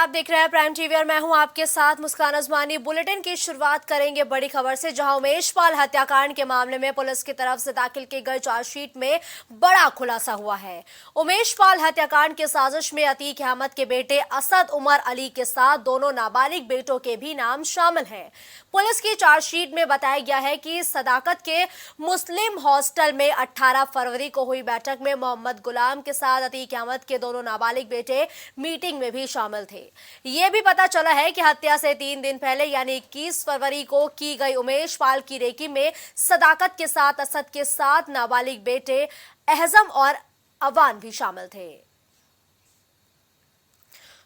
आप देख रहे हैं प्राइम टीवी और मैं हूं आपके साथ मुस्कान अजमानी। बुलेटिन की शुरुआत करेंगे बड़ी खबर से, जहां उमेश पाल हत्याकांड के मामले में पुलिस की तरफ से दाखिल की गई चार्जशीट में बड़ा खुलासा हुआ है। उमेश पाल हत्याकांड की साजिश में अतीक अहमद के बेटे असद उमर अली के साथ दोनों नाबालिग बेटों के भी नाम शामिल हैं। पुलिस की चार्जशीट में बताया गया है कि सदाकत के मुस्लिम हॉस्टल में 18 फरवरी को हुई बैठक में मोहम्मद गुलाम के साथ अतीक अहमद के दोनों नाबालिग बेटे मीटिंग में भी शामिल थे। यह भी पता चला है कि हत्या से 3 दिन पहले यानी 21 फरवरी को की गई उमेश पाल की रेकी में सदाकत के साथ असद के 7 नाबालिग बेटे एहजम और अवान भी शामिल थे।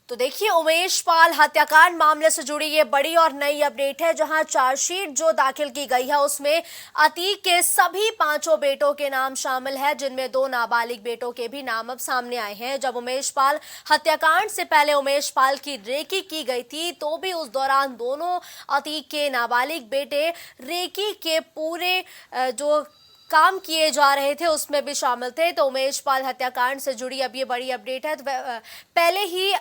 तो देखिए, उमेश पाल हत्याकांड मामले से जुड़ी ये बड़ी और नई अपडेट है, जहां चार्जशीट जो दाखिल की गई है उसमें अतीक के सभी 5 बेटों के नाम शामिल है, जिनमें 2 नाबालिग बेटों के भी नाम अब सामने आए हैं। जब उमेश पाल हत्याकांड से पहले उमेश पाल की रेकी की गई थी तो भी उस दौरान दोनों अतीक के नाबालिग बेटे रेकी के पूरे जो काम किए जा रहे थे उसमें भी शामिल थे। तो उमेश पाल हत्याकांड से जुड़ी अब ये बड़ी अपडेट है। तो पहले ही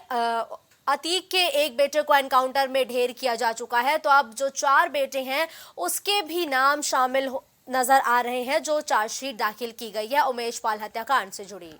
अतीक के एक बेटे को एनकाउंटर में ढेर किया जा चुका है, तो अब जो 4 बेटे हैं उसके भी नाम शामिल नजर आ रहे हैं जो चार्जशीट दाखिल की गई है उमेश पाल हत्याकांड से जुड़ी।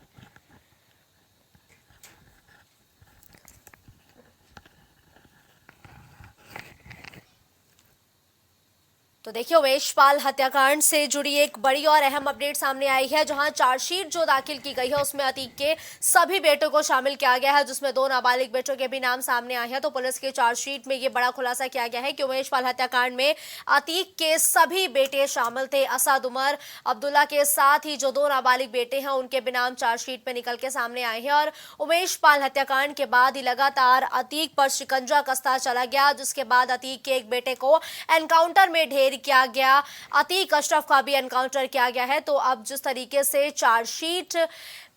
तो देखिए, उमेश पाल हत्याकांड से जुड़ी एक बड़ी और अहम अपडेट सामने आई है, जहां चार्जशीट जो दाखिल की गई है उसमें अतीक के सभी बेटों को शामिल किया गया है, जिसमें 2 नाबालिग बेटों के भी नाम सामने आए हैं। तो पुलिस की चार्जशीट में ये बड़ा खुलासा किया गया है कि उमेश पाल हत्याकांड में अतीक के सभी बेटे शामिल थे। असद उमर अब्दुल्ला के साथ ही जो 2 नाबालिग बेटे हैं उनके भी नाम चार्जशीट में निकल के सामने आए हैं। और उमेश पाल हत्याकांड के बाद ही लगातार अतीक पर शिकंजा कसता चला गया, जिसके बाद अतीक के एक बेटे को एनकाउंटर में ढेर किया गया। अतीक अशरफ का भी एनकाउंटर किया गया है। तो अब जिस तरीके से चार्जशीट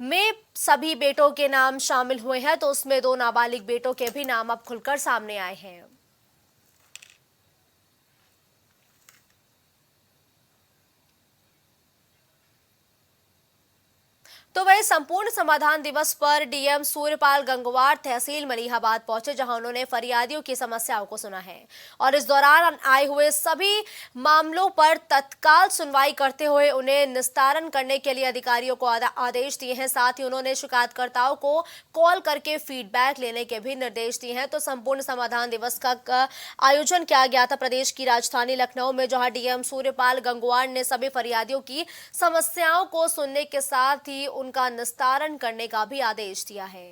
में सभी बेटों के नाम शामिल हुए हैं, तो उसमें 2 नाबालिग बेटों के भी नाम अब खुलकर सामने आए हैं। तो वही संपूर्ण समाधान दिवस पर डीएम सूर्यपाल गंगवार तहसील मलिहाबाद पहुंचे, जहां उन्होंने फरियादियों की समस्याओं को सुना है और इस दौरान आए हुए सभी मामलों पर तत्काल सुनवाई करते हुए उन्हें निस्तारण करने के लिए अधिकारियों को आदेश दिए हैं। साथ ही उन्होंने शिकायतकर्ताओं को कॉल करके फीडबैक लेने के भी निर्देश दिए हैं। तो संपूर्ण समाधान दिवस का आयोजन किया गया था प्रदेश की राजधानी लखनऊ में, जहां डीएम सूर्यपाल गंगवार ने सभी फरियादियों की समस्याओं को सुनने के साथ ही उनका निस्तारण करने का भी आदेश दिया है।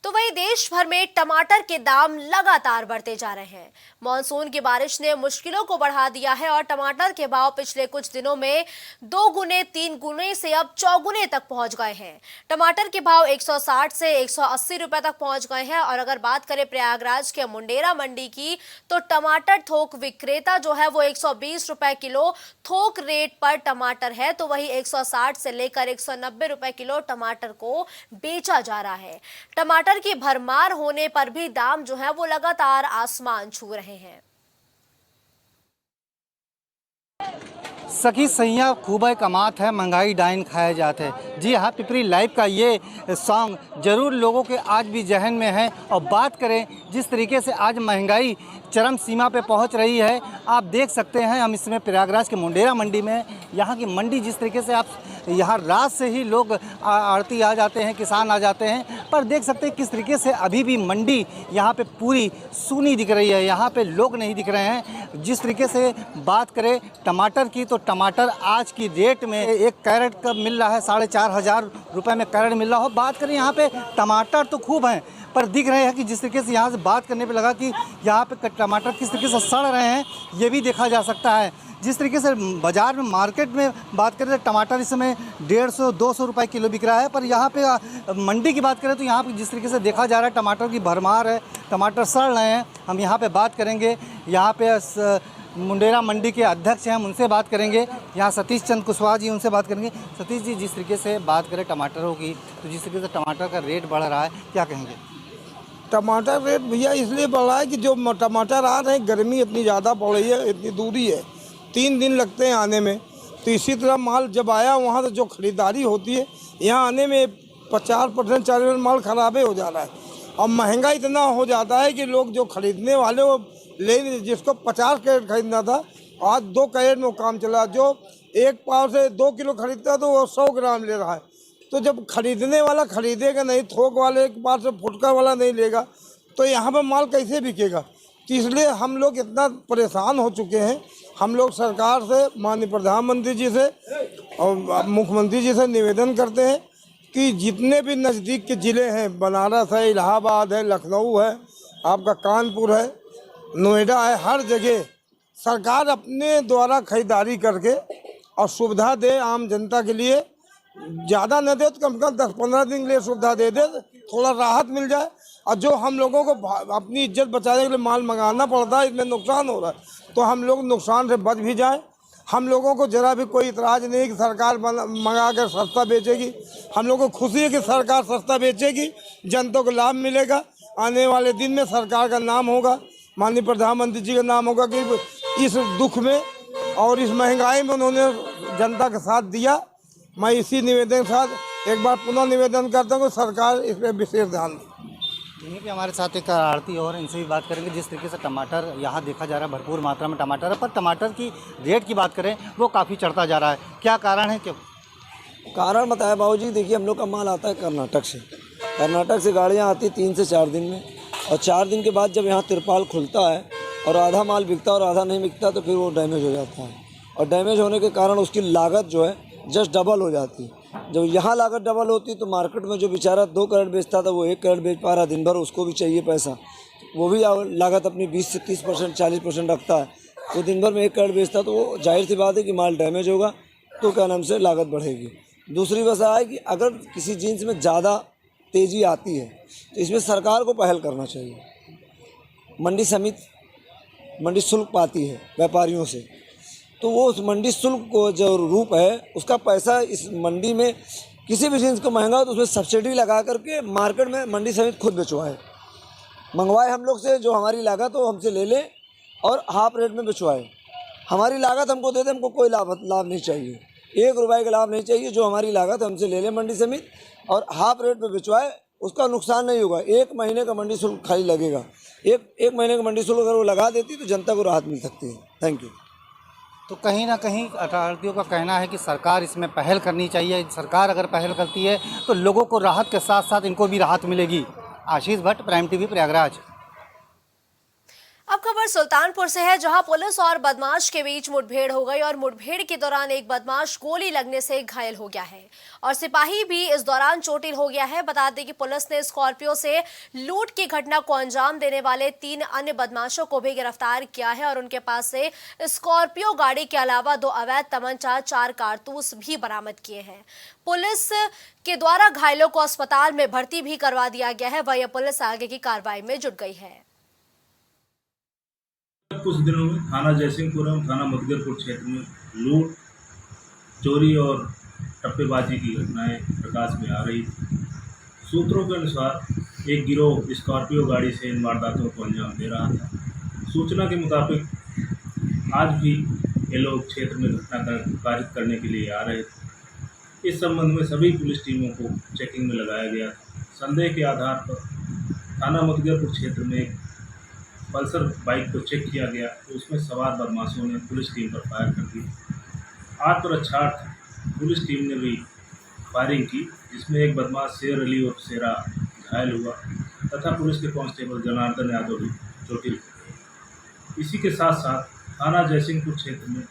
तो वही देश भर में टमाटर के दाम लगातार बढ़ते जा रहे हैं। मानसून की बारिश ने मुश्किलों को बढ़ा दिया है और टमाटर के भाव पिछले कुछ दिनों में 2 गुने 3 गुने से अब 4 गुने तक पहुंच गए हैं। टमाटर के भाव 160 से 180 रुपए तक पहुंच गए हैं। और अगर बात करें प्रयागराज के मुंडेरा मंडी की, तो टमाटर थोक विक्रेता जो है वो 120 रुपए किलो थोक रेट पर टमाटर है, तो वही 160 से लेकर 190 रुपए किलो टमाटर को बेचा जा रहा है। टमाटर की भरमार होने पर भी दाम जो है वो लगातार आसमान छू रहे हैं। सखी सैया खूब कमात है, महंगाई डाइन खाया जाते है। जी हाँ, पिपरी लाइव का ये सॉन्ग जरूर लोगों के आज भी जहन में है। और बात करें जिस तरीके से आज महंगाई चरम सीमा पे पहुंच रही है, आप देख सकते हैं हम इसमें प्रयागराज के मुंडेरा मंडी में, यहाँ की मंडी जिस तरीके से आप यहाँ रात से ही लोग आड़ती आ जाते हैं, किसान आ जाते हैं, पर देख सकते हैं किस तरीके से अभी भी मंडी यहाँ पे पूरी सूनी दिख रही है, यहाँ पे लोग नहीं दिख रहे हैं। जिस तरीके से बात करें टमाटर की, तो टमाटर आज की रेट में 1 कैरेट का मिल रहा है 4,500 रुपये में कैरेट मिल रहा हो। बात करें यहाँ पे टमाटर तो खूब हैं, पर दिख रहे हैं कि जिस तरीके से यहाँ से बात करने पे लगा कि यहाँ पे टमाटर किस तरीके से सड़ रहे हैं, ये भी देखा जा सकता है। जिस तरीके से बाज़ार में मार्केट में बात करें तो टमाटर इस समय 150-200 रुपये किलो बिक रहा है, पर यहाँ पे मंडी की बात करें तो यहाँ पे जिस तरीके से देखा जा रहा है टमाटर की भरमार है, टमाटर सड़ रहे हैं। हम यहाँ पे बात करेंगे, यहाँ पे मुंडेरा मंडी के अध्यक्ष हैं, हम उनसे बात करेंगे। यहाँ सतीश चंद कुशवाहा जी, उनसे बात करेंगे। सतीश जी, जिस तरीके से बात करें टमाटरों की, तो जिस तरीके से टमाटर का रेट बढ़ रहा है, क्या कहेंगे? टमाटर रेट भैया इसलिए बढ़ रहा है कि जो टमाटर आ रहे हैं, गर्मी इतनी ज़्यादा पड़ रही है, इतनी दूरी है, 3 दिन लगते हैं आने में, तो इसी तरह माल जब आया वहाँ से जो खरीदारी होती है, यहाँ आने में 50% 40% माल खराबे हो जा रहा है। और महंगा इतना हो जाता है कि लोग जो खरीदने वाले वो ले नहीं, जिसको 50 कैरेट खरीदना था आज 2 कैरेट में काम चला। जो एक पाव से 2 किलो खरीदता तो वो 100 ग्राम ले रहा है। तो जब खरीदने वाला खरीदेगा नहीं, थोक वाले एक पास से फुटकर वाला नहीं लेगा, तो यहाँ पर माल कैसे बिकेगा। तो इसलिए हम लोग इतना परेशान हो चुके हैं। हम लोग सरकार से, माननीय प्रधानमंत्री जी से और मुख्यमंत्री जी से निवेदन करते हैं कि जितने भी नज़दीक के ज़िले हैं, बनारस है, इलाहाबाद है, लखनऊ है, आपका कानपुर है, नोएडा है, हर जगह सरकार अपने द्वारा खरीदारी करके और सुविधा दे आम जनता के लिए। ज़्यादा न दे तो कम से कम 10-15 दिन के लिए सुविधा दे दे, थोड़ा राहत मिल जाए। और जो हम लोगों को अपनी इज्जत बचाने के लिए माल मंगाना पड़ता है, इसमें नुकसान हो रहा है, तो हम लोग नुकसान से बच भी जाएं। हम लोगों को ज़रा भी कोई इतराज़ नहीं है कि सरकार मंगा कर सस्ता बेचेगी। हम लोगों को खुशी है कि सरकार सस्ता बेचेगी, जनता को लाभ मिलेगा। आने वाले दिन में सरकार का नाम होगा, माननीय प्रधानमंत्री जी का नाम होगा कि इस दुख में और इस महंगाई में उन्होंने जनता का साथ दिया। मैं इसी निवेदन के साथ एक बार पुनः निवेदन करता हूँ कि सरकार इस पर विशेष ध्यान दे। यहीं पे हमारे साथ एक आड़ती और इनसे भी बात करेंगे। जिस तरीके से टमाटर यहाँ देखा जा रहा है, भरपूर मात्रा में टमाटर है, पर टमाटर की रेट की बात करें वो काफ़ी चढ़ता जा रहा है। क्या कारण है? क्यों कारण बताया बाबूजी, देखिए हम लोग का माल आता है कर्नाटक से। कर्नाटक से गाड़ियाँ आती 3 से 4 दिन में, और 4 दिन के बाद जब यहाँ तिरपाल खुलता है और आधा माल बिकता और आधा नहीं बिकता तो फिर वो डैमेज हो जाता है। और डैमेज होने के कारण उसकी लागत जो है जस्ट डबल हो जाती है। जब यहाँ लागत डबल होती तो मार्केट में जो बेचारा 2 कैरेट बेचता था वो 1 कैरेट बेच पा रहा, दिन भर उसको भी चाहिए पैसा, वो भी लागत अपनी 20 से 30% 40% रखता है, तो दिन भर में 1 कैरेट बेचता तो वो जाहिर सी बात है कि माल डैमेज होगा, तो क्या नाम से लागत बढ़ेगी। दूसरी वजह है कि अगर किसी जीन्स में ज़्यादा तेज़ी आती है तो इसमें सरकार को पहल करना चाहिए। मंडी समिति मंडी शुल्क पाती है व्यापारियों से, तो वो उस मंडी शुल्क को जो रूप है उसका पैसा इस मंडी में किसी भी जीन्स को महंगा हो तो उसमें सब्सिडी लगा करके मार्केट में मंडी समिति खुद बेचवाए, मंगवाए हम लोग से, जो हमारी लागत हो हमसे ले लें और हाफ रेट में बेचवाए। हमारी लागत हमको दे दे, हमको कोई लाभ नहीं चाहिए, 1 रुपये का लाभ नहीं चाहिए। जो हमारी लागत हमसे ले लें मंडी समिति और हाफ रेट में बेचवाए, उसका नुकसान नहीं होगा। 1 महीने का मंडी शुल्क खाली लगेगा। एक महीने का मंडी शुल्क अगर वो लगा देती तो जनता को राहत मिल सकती है। Thank you. तो कहीं ना कहीं अथॉरिटियों का कहना है कि सरकार इसमें पहल करनी चाहिए। सरकार अगर पहल करती है तो लोगों को राहत के साथ साथ इनको भी राहत मिलेगी। आशीष भट्ट, प्राइम टीवी, प्रयागराज। अब खबर सुल्तानपुर से है, जहां पुलिस और बदमाश के बीच मुठभेड़ हो गई और मुठभेड़ के दौरान एक बदमाश गोली लगने से घायल हो गया है और सिपाही भी इस दौरान चोटिल हो गया है। बता दें कि पुलिस ने स्कॉर्पियो से लूट की घटना को अंजाम देने वाले 3 अन्य बदमाशों को भी गिरफ्तार किया है और उनके पास से स्कॉर्पियो गाड़ी के अलावा 2 अवैध तमंचा, 4 कारतूस भी बरामद किए हैं। पुलिस के द्वारा घायलों को अस्पताल में भर्ती भी करवा दिया गया है। वहीं पुलिस आगे की कार्रवाई में जुट गई है। कुछ दिनों में थाना जयसिंहपुर एवं थाना मुदगरपुर क्षेत्र में लूट, चोरी और टप्पेबाजी की घटनाएं प्रकाश में आ रही थी। सूत्रों के अनुसार एक गिरोह स्कॉर्पियो गाड़ी से इन वारदातों को अंजाम दे रहा था। सूचना के मुताबिक आज भी ये लोग क्षेत्र में घटना पारित करने के लिए आ रहे थे। इस संबंध में सभी पुलिस टीमों को चेकिंग में लगाया गया था। संदेह के आधार पर थाना मुदगरपुर क्षेत्र में एक पल्सर बाइक को चेक किया गया तो उसमें सवार बदमाशों ने पुलिस टीम पर फायर कर दी। आत्मरक्षार्थ पुलिस टीम ने भी फायरिंग की, जिसमें एक बदमाश शेर अली और शेरा घायल हुआ तथा पुलिस के कांस्टेबल जनार्दन यादव भी चोटिल हो गए। इसी के साथ साथ थाना जयसिंहपुर क्षेत्र में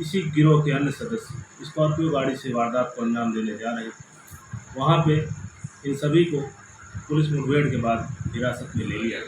इसी गिरोह के अन्य सदस्य स्कॉर्पियो गाड़ी से वारदात को अंजाम देने जा रहे थे। वहाँ पे इन सभी को पुलिस मुठभेड़ के बाद हिरासत में ले लिया गया।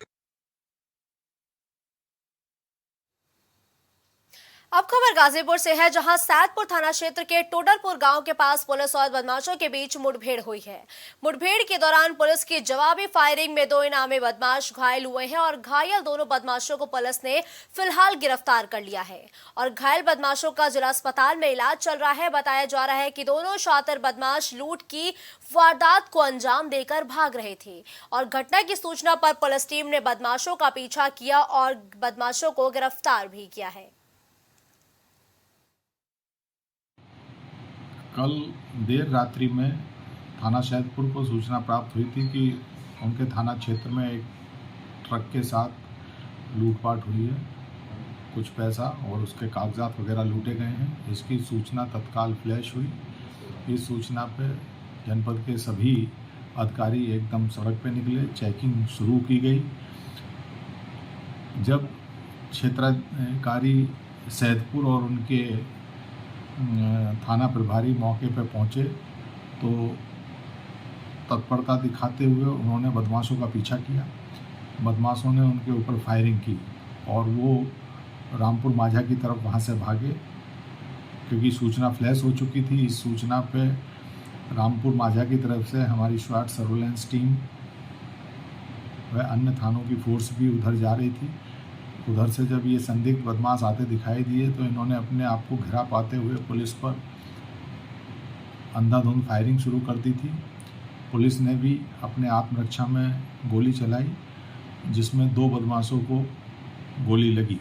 अब खबर गाजीपुर से है, जहां सैदपुर थाना क्षेत्र के टोडरपुर गांव के पास पुलिस और बदमाशों के बीच मुठभेड़ हुई है। मुठभेड़ के दौरान पुलिस की जवाबी फायरिंग में 2 इनामी बदमाश घायल हुए हैं और घायल दोनों बदमाशों को पुलिस ने फिलहाल गिरफ्तार कर लिया है और घायल बदमाशों का जिला अस्पताल में इलाज चल रहा है। बताया जा रहा है कि दोनों शातिर बदमाश लूट की वारदात को अंजाम देकर भाग रहे थे और घटना की सूचना पर पुलिस टीम ने बदमाशों का पीछा किया और बदमाशों को गिरफ्तार भी किया है। कल देर रात्रि में थाना सैदपुर को सूचना प्राप्त हुई थी कि उनके थाना क्षेत्र में एक ट्रक के साथ लूटपाट हुई है। कुछ पैसा और उसके कागजात वगैरह लूटे गए हैं। इसकी सूचना तत्काल फ्लैश हुई। इस सूचना पर जनपद के सभी अधिकारी एकदम सड़क पे निकले, चेकिंग शुरू की गई। जब क्षेत्राधिकारी सैदपुर और उनके थाना प्रभारी मौके पर पहुंचे तो तत्परता दिखाते हुए उन्होंने बदमाशों का पीछा किया। बदमाशों ने उनके ऊपर फायरिंग की और वो रामपुर माझा की तरफ वहां से भागे, क्योंकि सूचना फ्लैश हो चुकी थी। इस सूचना पे रामपुर माझा की तरफ से हमारी स्वाट सर्वेलेंस टीम व अन्य थानों की फोर्स भी उधर जा रही थी। उधर से जब ये संदिग्ध बदमाश आते दिखाई दिए तो इन्होंने अपने आप को घिरा पाते हुए पुलिस पर अंधाधुंध फायरिंग शुरू कर दी थी। पुलिस ने भी अपने आत्मरक्षा में गोली चलाई, जिसमें 2 बदमाशों को गोली लगी।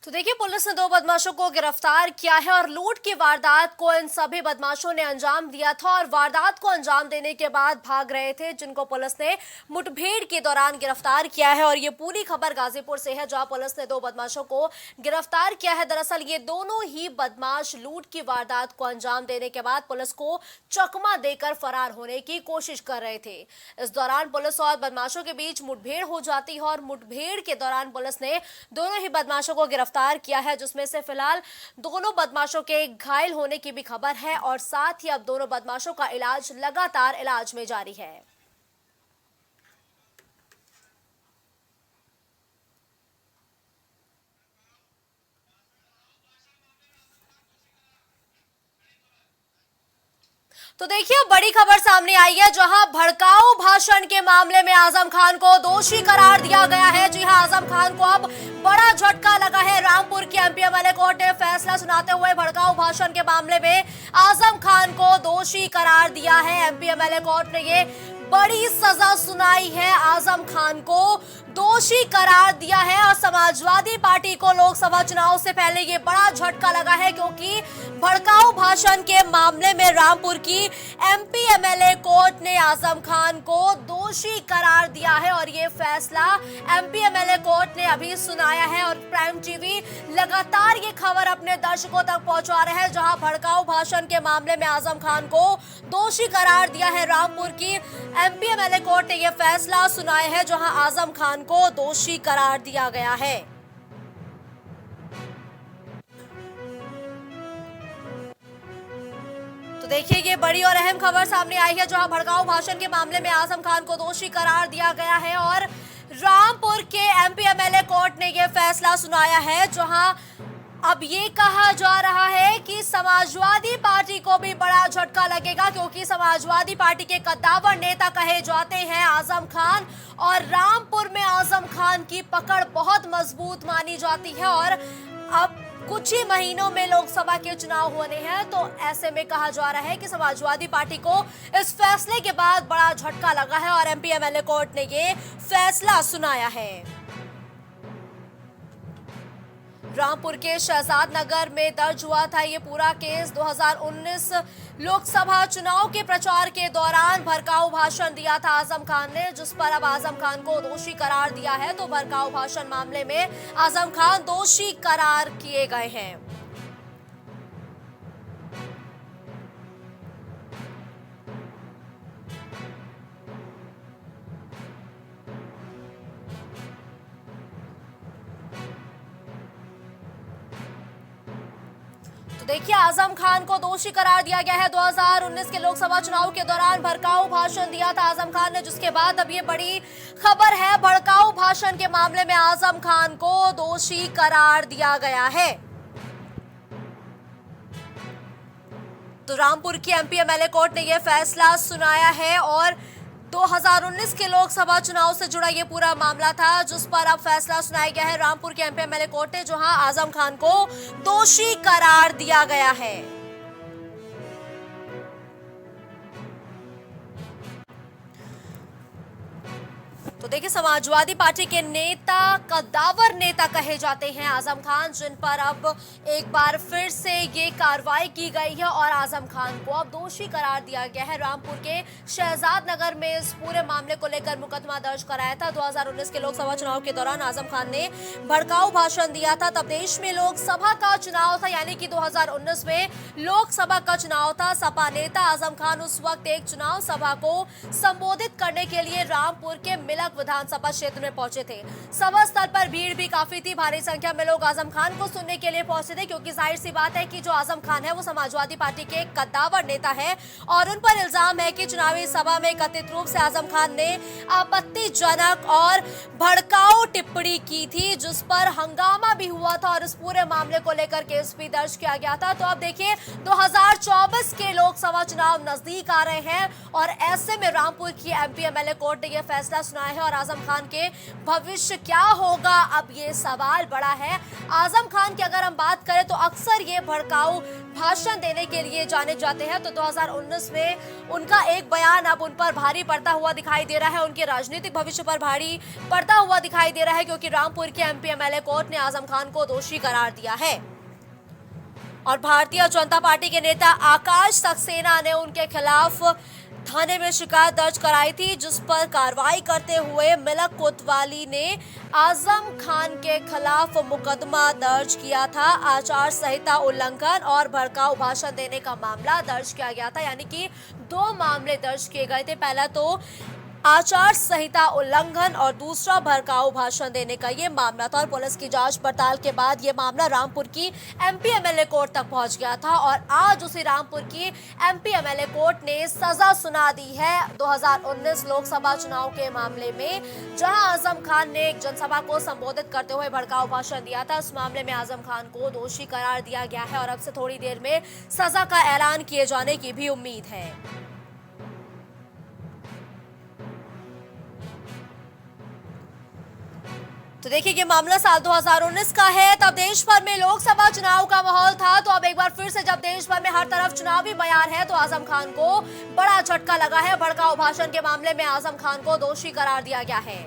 तो देखिए, पुलिस ने 2 बदमाशों को गिरफ्तार किया है और लूट की वारदात को इन सभी बदमाशों ने अंजाम दिया था और वारदात को अंजाम देने के बाद भाग रहे थे, जिनको पुलिस ने मुठभेड़ के दौरान गिरफ्तार किया है। और ये पूरी खबर गाजीपुर से है, जहां पुलिस ने 2 बदमाशों को गिरफ्तार किया है। दरअसल ये दोनों ही बदमाश लूट की वारदात को अंजाम देने के बाद पुलिस को चकमा देकर फरार होने की कोशिश कर रहे थे। इस दौरान पुलिस और बदमाशों के बीच मुठभेड़ हो जाती है और मुठभेड़ के दौरान पुलिस ने दोनों ही बदमाशों को गिरफ्तार किया है, जिसमें से फिलहाल दोनों बदमाशों के घायल होने की भी खबर है और साथ ही अब दोनों बदमाशों का इलाज लगातार इलाज में जारी है। तो देखिए, बड़ी खबर सामने आई है, जहां भड़काऊ भाषण के मामले में आजम खान को दोषी करार दिया गया है। जी हां, आजम खान को अब बड़ा झटका लगा है। रामपुर की एमपी एमएलए कोर्ट ने फैसला सुनाते हुए भड़काऊ भाषण के मामले में आजम खान को दोषी करार दिया है। एमपी एमएलए कोर्ट ने ये बड़ी सजा सुनाई है, आजम खान को दोषी करार दिया है। और समाजवादी पार्टी को लोकसभा चुनाव से पहले ये बड़ा झटका लगा है, क्योंकि भड़काऊ भाषण के मामले में रामपुर की एमपी एमएलए कोर्ट ने आजम खान को दोषी करार दिया है और ये फैसला एमपी एमएलए कोर्ट ने अभी सुनाया है। और प्राइम टीवी लगातार ये खबर अपने दर्शकों तक पहुंचा रहे हैं, जहां भड़काऊ भाषण के मामले में आजम खान को दोषी करार दिया है। रामपुर की एमपी एमएलए कोर्ट ने यह फैसला सुनाया है, जहां आजम खान को दोषी करार दिया गया है। तो देखिए, ये बड़ी और अहम खबर सामने आई है, जहां भड़काऊ भाषण के मामले में आजम खान को दोषी करार दिया गया है और रामपुर के एमपी एमएलए कोर्ट ने यह फैसला सुनाया है, जहां अब ये कहा जा रहा है कि समाजवादी पार्टी को भी बड़ा झटका लगेगा, क्योंकि समाजवादी पार्टी के कद्दावर नेता कहे जाते हैं आजम खान और रामपुर में आजम खान की पकड़ बहुत मजबूत मानी जाती है। और अब कुछ ही महीनों में लोकसभा के चुनाव होने हैं, तो ऐसे में कहा जा रहा है कि समाजवादी पार्टी को इस फैसले के बाद बड़ा झटका लगा है और एमपी एमएलए कोर्ट ने ये फैसला सुनाया है। रामपुर के शहजाद नगर में दर्ज हुआ था ये पूरा केस। 2019 लोकसभा चुनाव के प्रचार के दौरान भड़काऊ भाषण दिया था आजम खान ने, जिस पर अब आजम खान को दोषी करार दिया है। तो भड़काऊ भाषण मामले में आजम खान दोषी करार किए गए हैं। देखिए, आजम खान को दोषी करार दिया गया है। 2019 के लोकसभा चुनाव के दौरान भड़काऊ भाषण दिया था आजम खान ने, जिसके बाद अब ये बड़ी खबर है, भड़काऊ भाषण के मामले में आजम खान को दोषी करार दिया गया है। तो रामपुर की एमपी एमएलए कोर्ट ने यह फैसला सुनाया है और 2019 के लोकसभा चुनाव से जुड़ा ये पूरा मामला था, जिस पर अब फैसला सुनाया गया है रामपुर के एमपी एमएलए कोर्ट ने, जहां आजम खान को दोषी करार दिया गया है। तो तो देखिए, समाजवादी पार्टी के नेता कद्दावर नेता कहे जाते हैं आजम खान, जिन पर अब एक बार फिर से ये कार्रवाई की गई है और आजम खान को अब दोषी करार दिया गया है। रामपुर के शहजाद नगर में इस पूरे मामले को लेकर मुकदमा दर्ज कराया था। 2019 के लोकसभा चुनाव के दौरान आजम खान ने भड़काऊ भाषण दिया था। तब देश में लोकसभा का चुनाव था, यानी कि 2019 में लोकसभा का चुनाव था। सपा नेता आजम खान उस वक्त एक चुनाव सभा को संबोधित करने के लिए रामपुर के मिलक विधानसभा क्षेत्र में पहुंचे थे। सभा स्थल पर भीड़ भी काफी थी। भारी संख्या में लोग आजम खान को सुनने के लिए पहुंचे थे, क्योंकि जाहिर सी बात है कि जो आजम खान है वो समाजवादी पार्टी के कद्दावर नेता है और उन पर इल्जाम है कि चुनावी सभा में कथित रूप से आजम खान ने आपत्तिजनक और भड़काऊ टिप्पणी की थी, जिस पर हंगामा भी हुआ था और इस पूरे मामले को लेकर केस भी दर्ज किया गया था। तो अब देखिए, 2024 के लोकसभा चुनाव नजदीक आ रहे हैं और ऐसे में रामपुर की एमपी एमएलए कोर्ट ने यह फैसला सुनाया है और आजम खान के भविष्य क्या होगा, अब ये सवाल बड़ा है। आजम खान की अगर हम बात करें तो अक्सर ये भड़काऊ भाषण देने के लिए जाने जाते हैं। तो 2019 में उनका एक बयान अब उन पर भारी पड़ता हुआ दिखाई दे रहा है, उनके राजनीतिक भविष्य पर भारी पड़ता हुआ दिखाई दे रहा है, क्योंकि रामपुर के एमपी एमएलए कोर्ट ने आजम खान को दोषी करार दिया है। और भारतीय जनता पार्टी के नेता आकाश सक्सेना ने उनके खिलाफ थाने में शिकायत दर्ज कराई थी, जिस पर कार्रवाई करते हुए मिलक कोतवाली ने आजम खान के खिलाफ मुकदमा दर्ज किया था। आचार संहिता उल्लंघन और भड़काऊ भाषण देने का मामला दर्ज किया गया था, यानी कि 2 मामले दर्ज किए गए थे। पहला तो आचार संहिता उल्लंघन और दूसरा भड़काऊ भाषण देने का ये मामला था। और पुलिस की जांच पड़ताल के बाद ये मामला रामपुर की एमपी एमएलए कोर्ट तक पहुंच गया था और आज उसी रामपुर की एमपी एमएलए कोर्ट ने सजा सुना दी है 2019 लोकसभा चुनाव के मामले में, जहां आजम खान ने एक जनसभा को संबोधित करते हुए भड़काऊ भाषण दिया था। इस मामले में आजम खान को दोषी करार दिया गया है और अब से थोड़ी देर में सजा का ऐलान किए जाने की भी उम्मीद है। तो देखिए, ये मामला साल 2019 का है। तब देश भर में लोकसभा चुनाव का माहौल था, तो अब एक बार फिर से जब देश भर में हर तरफ चुनावी बयान है तो आजम खान को बड़ा झटका लगा है। भड़काऊ भाषण के मामले में आजम खान को दोषी करार दिया गया है।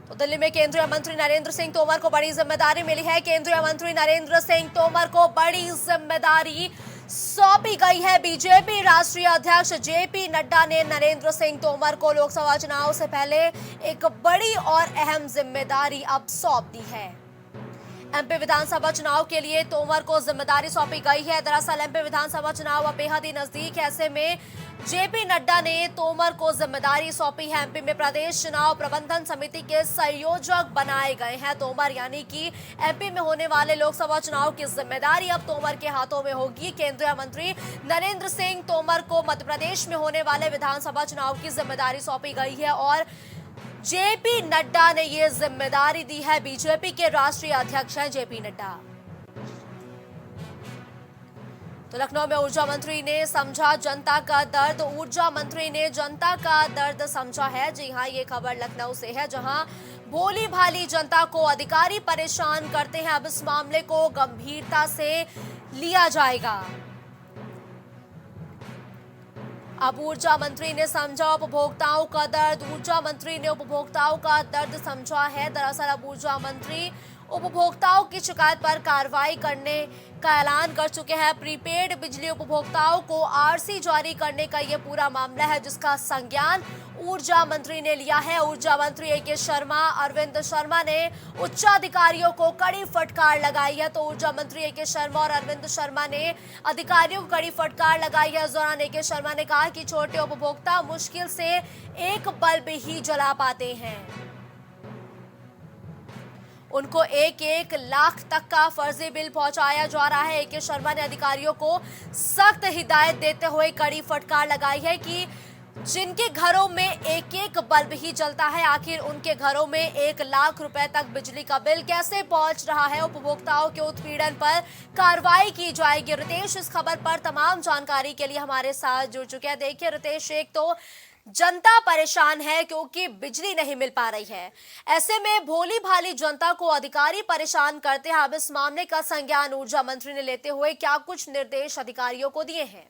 तो दिल्ली में केंद्रीय मंत्री नरेंद्र सिंह तोमर को बड़ी जिम्मेदारी मिली है। केंद्रीय मंत्री नरेंद्र सिंह तोमर को बड़ी जिम्मेदारी सौंपी गई है। बीजेपी राष्ट्रीय अध्यक्ष जेपी नड्डा ने नरेंद्र सिंह तोमर को लोकसभा चुनाव से पहले एक बड़ी और अहम जिम्मेदारी अब सौंप दी है। एमपी विधानसभा चुनाव के लिए तोमर को जिम्मेदारी सौंपी गई है। दरअसल एमपी विधानसभा चुनाव अब बेहद ही नजदीक है, ऐसे में जेपी नड्डा ने तोमर को जिम्मेदारी सौंपी है। एमपी में प्रदेश चुनाव प्रबंधन समिति के संयोजक बनाए गए हैं तोमर, यानी कि एमपी में होने वाले लोकसभा चुनाव की जिम्मेदारी अब तोमर के हाथों में होगी। केंद्रीय मंत्री नरेंद्र सिंह तोमर को मध्य प्रदेश में होने वाले विधानसभा चुनाव की जिम्मेदारी सौंपी गई है और जेपी नड्डा ने ये जिम्मेदारी दी है। बीजेपी के राष्ट्रीय अध्यक्ष हैं जेपी नड्डा। तो लखनऊ में ऊर्जा मंत्री ने समझा जनता का दर्द। ऊर्जा मंत्री ने जनता का दर्द समझा है। जी हां, ये खबर लखनऊ से है, जहां भोली भाली जनता को अधिकारी परेशान करते हैं। अब इस मामले को गंभीरता से लिया जाएगा। अब ऊर्जा मंत्री ने समझा उपभोक्ताओं का दर्द। ऊर्जा मंत्री ने उपभोक्ताओं का दर्द समझा है। दरअसल अब ऊर्जा मंत्री उपभोक्ताओं की शिकायत पर कार्रवाई करने का ऐलान कर चुके हैं। प्रीपेड बिजली उपभोक्ताओं को आरसी जारी करने का ये पूरा मामला है, जिसका संज्ञान ऊर्जा मंत्री ने लिया है। ऊर्जा मंत्री एके शर्मा, अरविंद शर्मा ने उच्चाधिकारियों को कड़ी फटकार लगाई है। तो ऊर्जा मंत्री एके शर्मा और अरविंद शर्मा ने अधिकारियों को कड़ी फटकार लगाई है। इस दौरान एके शर्मा ने कहा कि छोटे उपभोक्ता मुश्किल से एक बल्ब ही जला पाते हैं, उनको 1-1 लाख तक का फर्जी बिल पहुंचाया जा रहा है। एके शर्मा ने अधिकारियों को सख्त हिदायत देते हुए कड़ी फटकार लगाई है कि जिनके घरों में 1-1 बल्ब ही जलता है, आखिर उनके घरों में 1 लाख रुपए तक बिजली का बिल कैसे पहुंच रहा है। उपभोक्ताओं के उत्पीड़न पर कार्रवाई की जाएगी। रितेश इस खबर पर तमाम जानकारी के लिए हमारे साथ जुड़ चुके हैं। देखिए रितेश, एक तो जनता परेशान है क्योंकि बिजली नहीं मिल पा रही है, ऐसे में भोली भाली जनता को अधिकारी परेशान करते हैं। अब इस मामले का संज्ञान ऊर्जा मंत्री ने लेते हुए क्या कुछ निर्देश अधिकारियों को दिए हैं?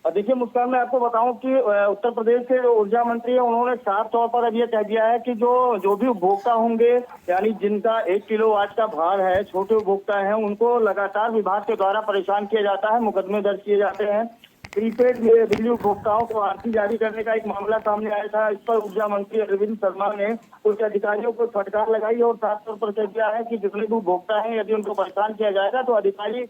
और देखिए मुस्कान, मैं आपको बताऊं कि उत्तर प्रदेश के ऊर्जा मंत्री हैं, उन्होंने साफ तौर पर अब ये कह दिया है कि जो भी उपभोक्ता होंगे, यानी जिनका 1 किलोवाट का भार है, छोटे उपभोक्ता हैं, उनको लगातार विभाग के द्वारा परेशान किया जाता है, मुकदमे दर्ज किए जाते हैं। प्रीपेड बिजली उपभोक्ताओं को आरती जारी करने का एक मामला सामने आया था। इस पर ऊर्जा मंत्री अरविंद शर्मा ने कुछ अधिकारियों को फटकार लगाई और साफ तौर पर कह दिया है कि जितने भी उपभोक्ता हैं, यदि उनको परेशान किया जाएगा तो अधिकारी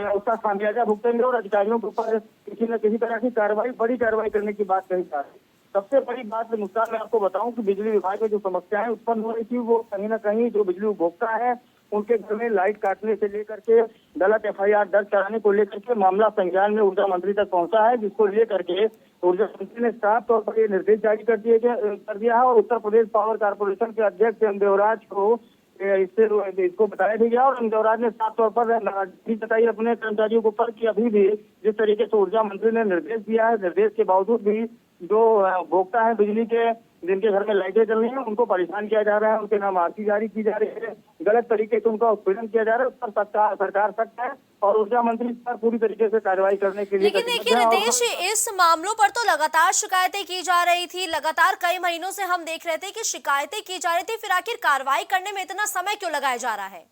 उसका खामियाजा भुगतेंगे और अधिकारियों के ऊपर किसी न किसी तरह की कार्रवाई, बड़ी कार्रवाई करने की बात कही जा रही है। सबसे बड़ी बात नुकसान मैं आपको बताऊं कि बिजली विभाग में जो समस्याएं उत्पन्न हो रही थी, वो कहीं ना कहीं जो बिजली उपभोक्ता है उनके घर में लाइट काटने से लेकर के गलत FIR दर्ज कराने को लेकर के मामला संज्ञान में ऊर्जा मंत्री तक पहुंचा है, जिसको लेकर के ऊर्जा मंत्री ने साफ तौर पर ये निर्देश जारी कर दिया है और उत्तर प्रदेश पावर कारपोरेशन के अध्यक्ष एम देवराज को इसको बताया भी गया। और एम देवराज ने साफ तौर पर नाराजगी जताई अपने कर्मचारियों के ऊपर कि अभी भी जिस तरीके से ऊर्जा मंत्री ने निर्देश दिया है, निर्देश के बावजूद भी जो उपभोक्ता है बिजली के, जिनके घर में लाइटें चल रही हैं, उनको परेशान किया जा रहा है, उनके नाम आरती जारी की जा रही है, गलत तरीके से उनका उत्पीड़न किया जा रहा है। उस पर सरकार सख्त है और ऊर्जा मंत्री इस पर पूरी तरीके से कार्रवाई करने के लिए। लेकिन देखिए रितेश, इस मामलों पर तो लगातार शिकायतें की जा रही थी, लगातार कई महीनों से हम देख रहे थे कि शिकायतें की जा रही थी, फिर आखिर कार्रवाई करने में इतना समय क्यों लगाया जा रहा है?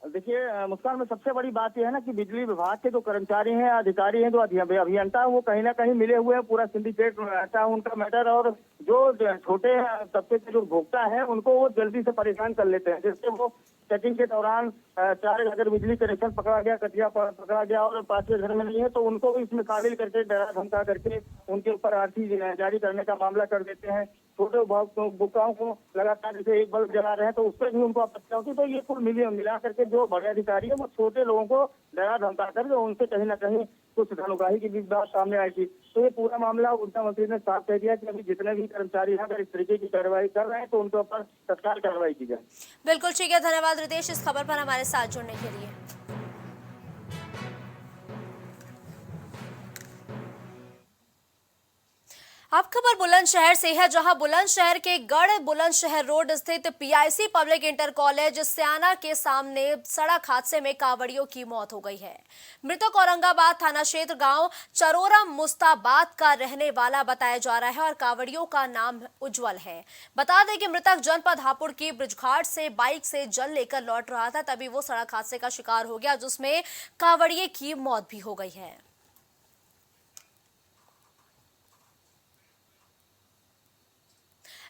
देखिए मुस्कान, में सबसे बड़ी बात यह है ना कि बिजली विभाग के जो कर्मचारी हैं, अधिकारी हैं, जो अभियंता, वो कहीं ना कहीं मिले हुए हैं, पूरा सिंडिकेट रहता है उनका मैटर, और जो छोटे तबके के जो उपभोक्ता हैं उनको वो जल्दी से परेशान कर लेते हैं। जैसे वो चेकिंग के दौरान 4 अगर बिजली कनेक्शन पकड़ा गया, कटिया पकड़ा गया और 5वें घर में नहीं है, तो उनको भी इसमें शामिल करके डरा धमका करके उनके ऊपर आरती जारी करने का मामला कर देते हैं। छोटे उपभोक्ताओं को लगातार जैसे एक बल्ब जला रहे हैं तो उस पर भी उनको आपत्ति होती है। तो ये कुल मिला करके जो बड़े अधिकारी है वो छोटे लोगों को डरा धमका कर उनसे कहीं ना कहीं कुछ धनोगाही की भी बात सामने आई थी। तो ये पूरा मामला ऊर्जा मंत्री ने साफ कह दिया कि अभी जितने भी कर्मचारी हैं अगर इस तरीके की कार्रवाई कर रहे हैं तो उनके ऊपर तत्काल कार्रवाई की जाए। बिल्कुल ठीक है, धन्यवाद रितेश इस खबर पर हमारे साथ जुड़ने के लिए। अब खबर बुलंदशहर से है, जहां बुलंदशहर के गढ़ बुलंदशहर रोड स्थित PIC public inter college Syana के सामने सड़क हादसे में कांवड़ियों की मौत हो गई है। मृतक औरंगाबाद थाना क्षेत्र गांव चरोरा मुस्ताबाद का रहने वाला बताया जा रहा है और कांवड़ियों का नाम उज्जवल है। बता दें कि मृतक जनपद हापुड़ की ब्रिजघाट से बाइक से जल लेकर लौट रहा था, तभी वो सड़क हादसे का शिकार हो गया, जिसमें कांवड़िए की मौत भी हो गई है।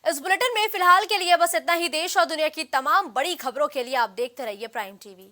इस बुलेटिन में फिलहाल के लिए बस इतना ही। देश और दुनिया की तमाम बड़ी खबरों के लिए आप देखते रहिए प्राइम टीवी।